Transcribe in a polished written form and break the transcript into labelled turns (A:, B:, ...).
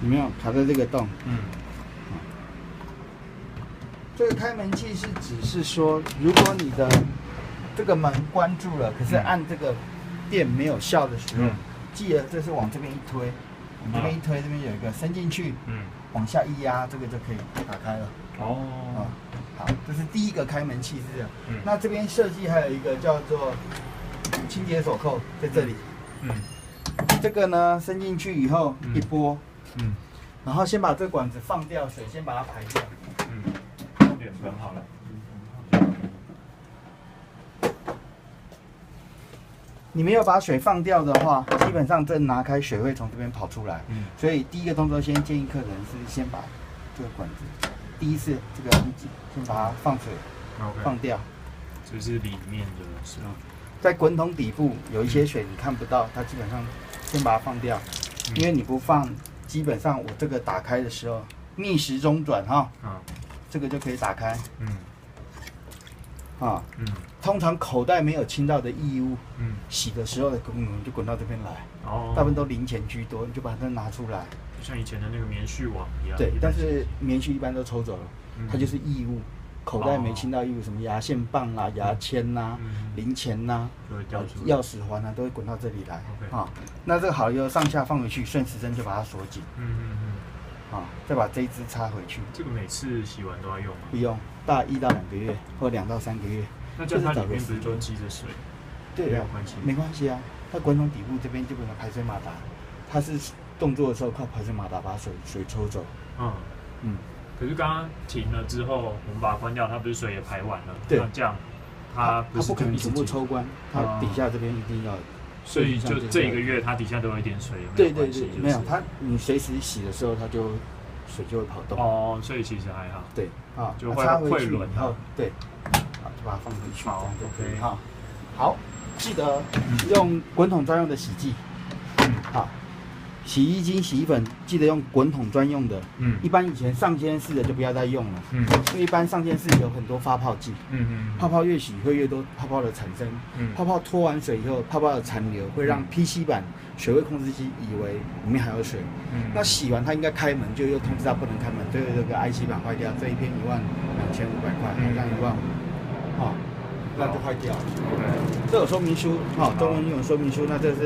A: 有没有卡在这个洞？
B: 嗯。
A: 这个开门器是只是说，如果你的这个门关住了，可是按这个电没有效的时候，记得这是往这边一推，往这边一推，这边有一个伸进去，往下一压，这个就可以打开了。哦，好，这是第一个开门器是这样。那这边设计还有一个叫做清洁手扣在这里。这个呢伸进去以后一拨，然后先把这个管子放掉，水先把它排掉。
B: 用脸盆好了。
A: 你没有把水放掉的话，基本上这拿开水会从这边跑出来。所以第一个动作先建议客人是先把这个管子，第一次这个先把它放水，放掉。
B: 这是里面的是吧？
A: 在滚筒底部有一些水你看不到，它基本上先把它放掉，因为你不放，基本上我这个打开的时候逆时钟转哈，这个就可以打开。通常口袋没有清到的异物，洗的时候的滚就滚到这边来，大部分都零钱居多，你就把它拿出来，
B: 就像以前的那个棉絮网一样。
A: 对，但是棉絮一般都抽走了，它就是异物，口袋没清到异物，什么牙线棒啦、牙签啦、零钱啦、钥匙环啊，都会滚到这里来。那这个好了以后，上下放回去，顺时针就把它锁紧。再把这一支插回去。
B: 这个每次洗完都要用吗？
A: 不用，大1到2个月或2到3个月。
B: 那这样它里面不是就积着水？
A: 对，没有关系。没关系啊，它滚筒底部这边就有个排水马达，它是动作的时候靠排水马达把水抽走。
B: 可是刚刚停了之后，我们把它关掉，它不是水也排完了？
A: 对。
B: 那这样它
A: 不可能全部抽关，它底下这边一定要。
B: 所以就这1个月，它底下都有一点水。
A: 对，没有它，你随时洗的时候，水就会跑动。
B: 所以其实还好。
A: 对，
B: 就
A: 插回去
B: 轮
A: 以后，对，就把它放回去，
B: 好，
A: 就可以哈。好，记得用滚筒专用的洗剂。洗衣精、洗衣粉记得用滚筒专用的。一般以前上掀式的就不要再用了。因为一般上掀式有很多发泡剂。泡泡越洗会越多泡泡的产生。泡泡脱完水以后，泡泡的残留会让 PC 板水位控制器以为里面还有水。那洗完它应该开门，就又通知它不能开门，对这个 IC 板坏掉，这一片12500块，好像15000，那就坏掉了。这有说明书，中文英文说明书，那这是。